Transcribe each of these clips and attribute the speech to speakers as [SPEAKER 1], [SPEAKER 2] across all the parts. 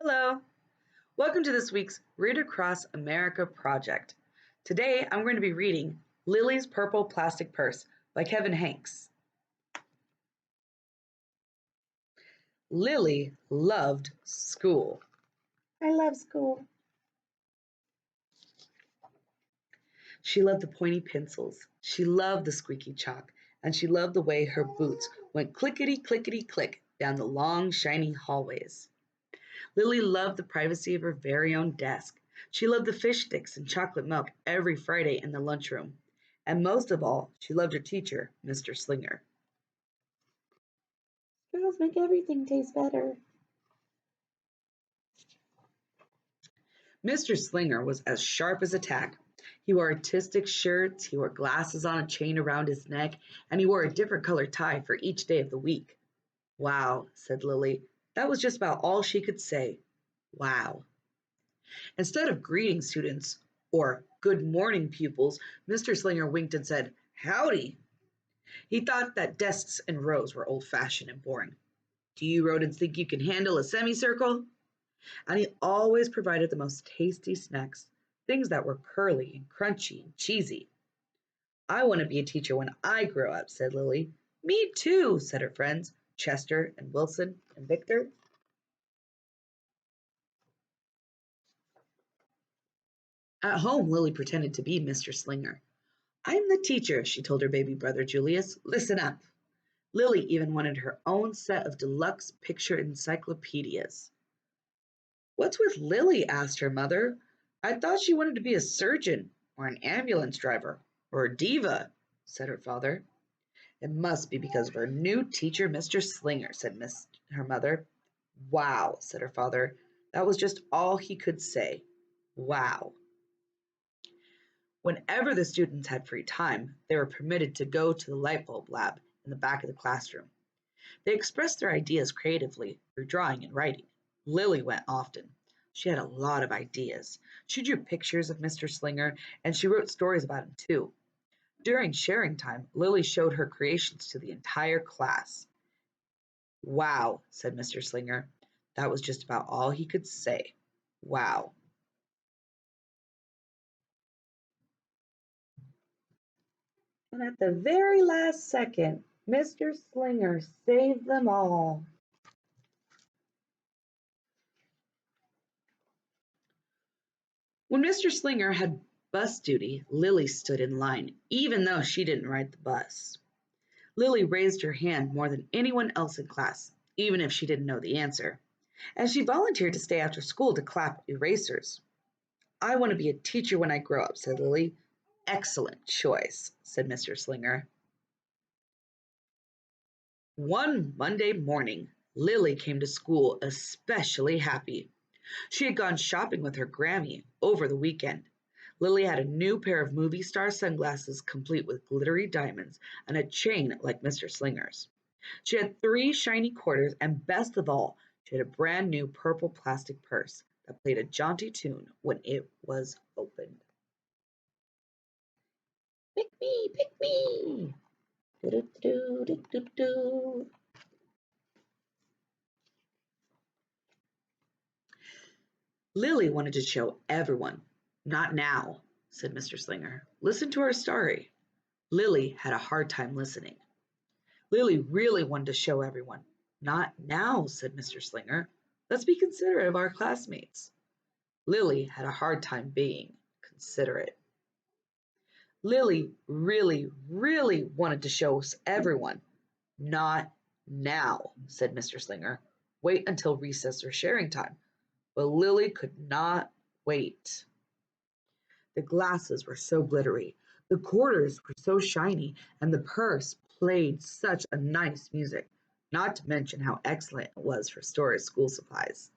[SPEAKER 1] Hello, welcome to this week's Read Across America project. Today I'm going to be reading Lily's Purple Plastic Purse by Kevin Henkes. Lily loved school. I love school. She loved the pointy pencils, she loved the squeaky chalk, and she loved the way her boots went clickety clickety click down the long shiny hallways. Lily loved the privacy of her very own desk. She loved the fish sticks and chocolate milk every Friday in the lunchroom. And most of all, she loved her teacher, Mr. Slinger. Girls make everything taste better. Mr. Slinger was as sharp as a tack. He wore artistic shirts, he wore glasses on a chain around his neck, and he wore a different colored tie for each day of the week. Wow, said Lily. That was just about all she could say. Wow. Instead of greeting students or good morning pupils, Mr. Slinger winked and said, Howdy. He thought that desks and rows were old fashioned and boring. Do you rodents think you can handle a semicircle? And he always provided the most tasty snacks, things that were curly and crunchy and cheesy. I want to be a teacher when I grow up, said Lily. Me too, said her friends, Chester and Wilson and Victor. At home, Lily pretended to be Mr. Slinger. I'm the teacher, she told her baby brother Julius. Listen up. Lily even wanted her own set of deluxe picture encyclopedias. What's with Lily? Asked her mother. I thought she wanted to be a surgeon or an ambulance driver or a diva, said her father. It must be because of her new teacher, Mr. Slinger, said her mother. Wow, said her father. That was just all he could say. Wow. Whenever the students had free time, they were permitted to go to the light bulb lab in the back of the classroom. They expressed their ideas creatively through drawing and writing. Lily went often. She had a lot of ideas. She drew pictures of Mr. Slinger, and she wrote stories about him too. During sharing time, Lily showed her creations to the entire class. Wow, said Mr. Slinger. That was just about all he could say. Wow. And at the very last second, Mr. Slinger saved them all. When Mr. Slinger had bus duty, Lily stood in line, even though she didn't ride the bus. Lily raised her hand more than anyone else in class, even if she didn't know the answer, and she volunteered to stay after school to clap erasers. I want to be a teacher when I grow up, said Lily. Excellent choice, said Mr. Slinger. One Monday morning, Lily came to school especially happy. She had gone shopping with her Grammy over the weekend. Lily had a new pair of movie star sunglasses complete with glittery diamonds and a chain like Mr. Slinger's. She had 3 shiny quarters, and best of all, she had a brand new purple plastic purse that played a jaunty tune when it was opened. Pick me, pick me. Do-do-do-do-do-do. Lily wanted to show everyone. Not now, said Mr. Slinger. Listen to our story. Lily had a hard time listening. Lily really wanted to show everyone. Not now, said Mr. Slinger. Let's be considerate of our classmates. Lily had a hard time being considerate. Lily really wanted to show everyone. Not now, said Mr. Slinger. Wait until recess or sharing time. But Lily could not wait. The glasses were so glittery, the quarters were so shiny, and the purse played such a nice music, not to mention how excellent it was for storing school supplies.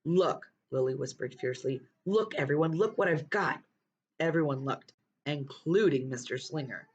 [SPEAKER 1] Look, Lily whispered fiercely. Look, everyone, look what I've got. Everyone looked, including Mr. Slinger.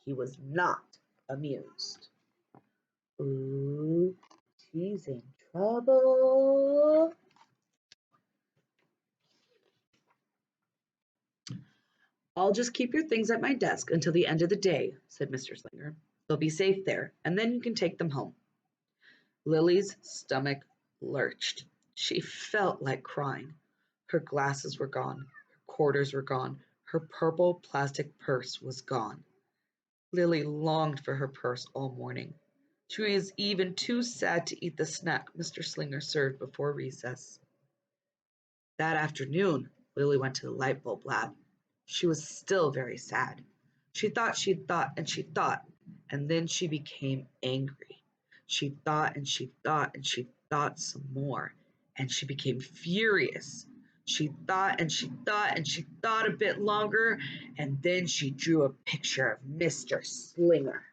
[SPEAKER 1] He was not amused. Ooh, she's in trouble. I'll just keep your things at my desk until the end of the day, said Mr. Slinger. They'll be safe there, and then you can take them home. Lily's stomach lurched. She felt like crying. Her glasses were gone, her quarters were gone, her purple plastic purse was gone. Lilly longed for her purse all morning. She was even too sad to eat the snack Mr. Slinger served before recess. That afternoon, Lilly went to the light bulb lab. She was still very sad. She thought, and she thought, and then she became angry. She thought and she thought and she thought some more, and she became furious. She thought and she thought and she thought a bit longer, and then she drew a picture of Mr. Slinger.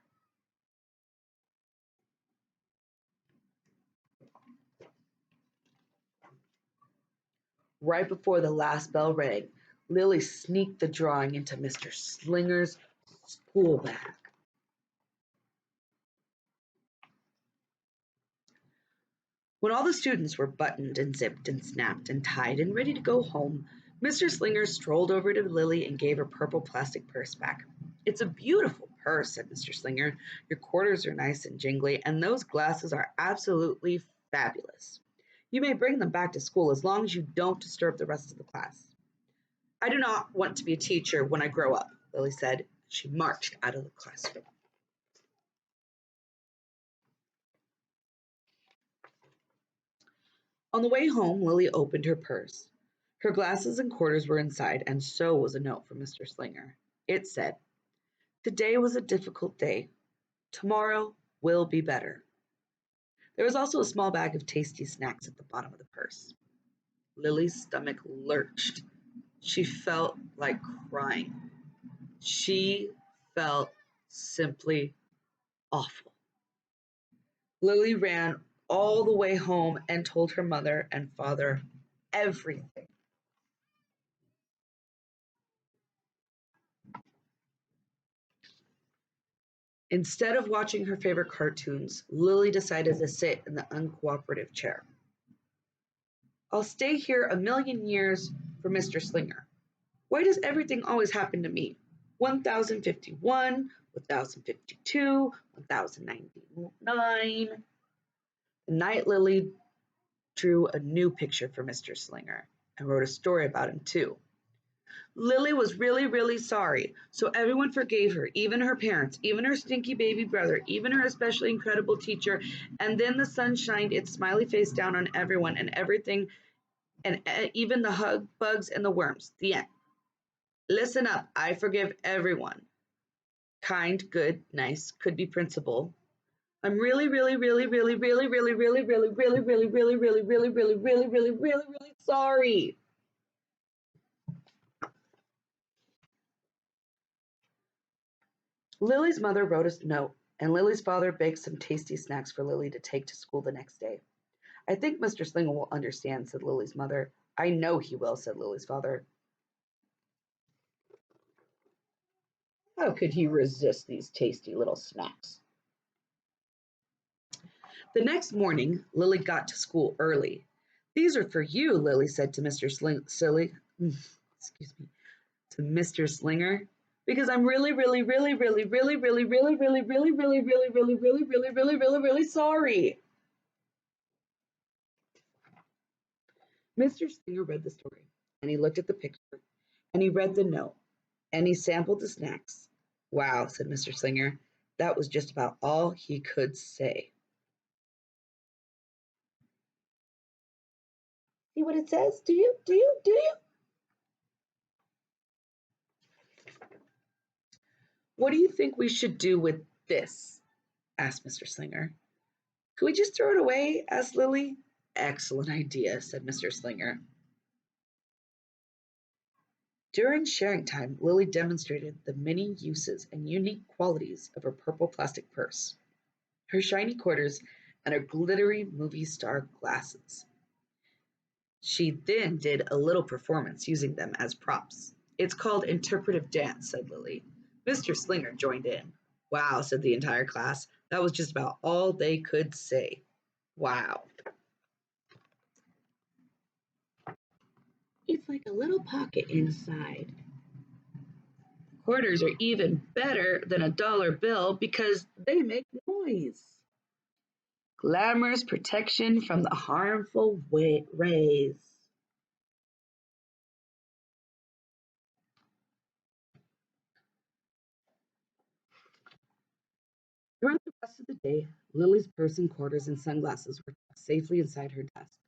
[SPEAKER 1] Right before the last bell rang, Lilly sneaked the drawing into Mr. Slinger's school bag. When all the students were buttoned and zipped and snapped and tied and ready to go home, Mr. Slinger strolled over to Lilly and gave her purple plastic purse back. "It's a beautiful purse," said Mr. Slinger. "Your quarters are nice and jingly, and those glasses are absolutely fabulous. You may bring them back to school as long as you don't disturb the rest of the class." "I do not want to be a teacher when I grow up," Lilly said. She marched out of the classroom. On the way home, Lilly opened her purse. Her glasses and quarters were inside, and so was a note from Mr. Slinger. It said, "Today was a difficult day. Tomorrow will be better." There was also a small bag of tasty snacks at the bottom of the purse. Lily's stomach lurched. She felt like crying. She felt simply awful. Lilly ran all the way home and told her mother and father everything. Instead of watching her favorite cartoons, Lilly decided to sit in the uncooperative chair. "I'll stay here a million years for Mr. Slinger. Why does everything always happen to me? 1051, 1052, 1099. The night Lilly drew a new picture for Mr. Slinger and wrote a story about him, too. Lilly was really, really sorry, so everyone forgave her, even her parents, even her stinky baby brother, even her especially incredible teacher, and then the sun shined its smiley face down on everyone and everything, and even the hug bugs and the worms. The end. Listen up, I forgive everyone. Kind, good, nice, could be principal. I'm really, really, really, really, really, really, really, really, really, really, really, really, really, really, really, really, really, really sorry." Lily's mother wrote a note, and Lily's father baked some tasty snacks for Lilly to take to school the next day. "I think Mr. Slinger will understand," said Lily's mother. "I know he will," said Lily's father. How could he resist these tasty little snacks? The next morning, Lilly got to school early. "These are for you," Lilly said to excuse me, to Mr. Slinger, "because I'm really, really, really, really, really, really, really, really, really, really, really, really, really, really, really, really, really sorry." Mr. Slinger read the story, and he looked at the picture, and he read the note, and he sampled the snacks. "Wow," said Mr. Slinger. That was just about all he could say. "See what it says? Do you? Do you? Do you?" "What do you think we should do with this?" asked Mr. Slinger. "Could we just throw it away?" asked Lilly. "Excellent idea," said Mr. Slinger. During sharing time, Lilly demonstrated the many uses and unique qualities of her purple plastic purse, her shiny quarters, and her glittery movie star glasses. She then did a little performance using them as props. "It's called interpretive dance," said Lilly. Mr. Slinger joined in. "Wow," said the entire class. That was just about all they could say. Wow. "It's like a little pocket inside. Quarters are even better than a dollar bill because they make noise." glamorous protection from the harmful rays. Throughout the rest of the day, Lily's purse and quarters and sunglasses were tucked safely inside her desk.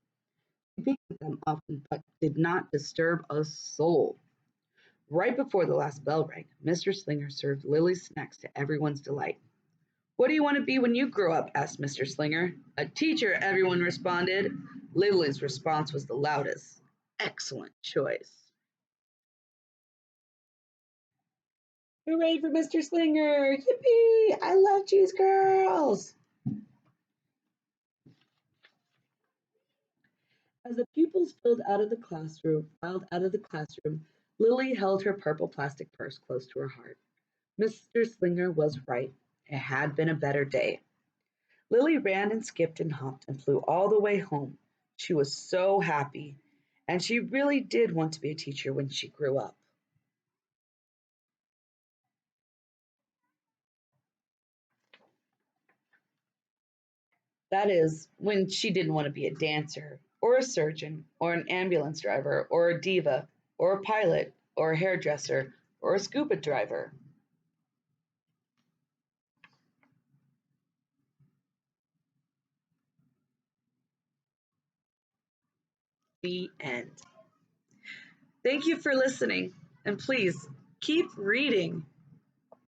[SPEAKER 1] She peeked at them often, but did not disturb a soul. Right before the last bell rang, Mr. Slinger served Lily's snacks to everyone's delight. "What do you want to be when you grow up?" asked Mr. Slinger. "A teacher," everyone responded. Lily's response was the loudest. "Excellent choice." Hooray for Mr. Slinger! Yippee! I love cheese girls! As the pupils filed out of the classroom, Lily held her purple plastic purse close to her heart. Mr. Slinger was right. It had been a better day. Lily ran and skipped and hopped and flew all the way home. She was so happy, and she really did want to be a teacher when she grew up. That is, when she didn't want to be a dancer, or a surgeon, or an ambulance driver, or a diva, or a pilot, or a hairdresser, or a scuba diver. The end. Thank you for listening, and please keep reading.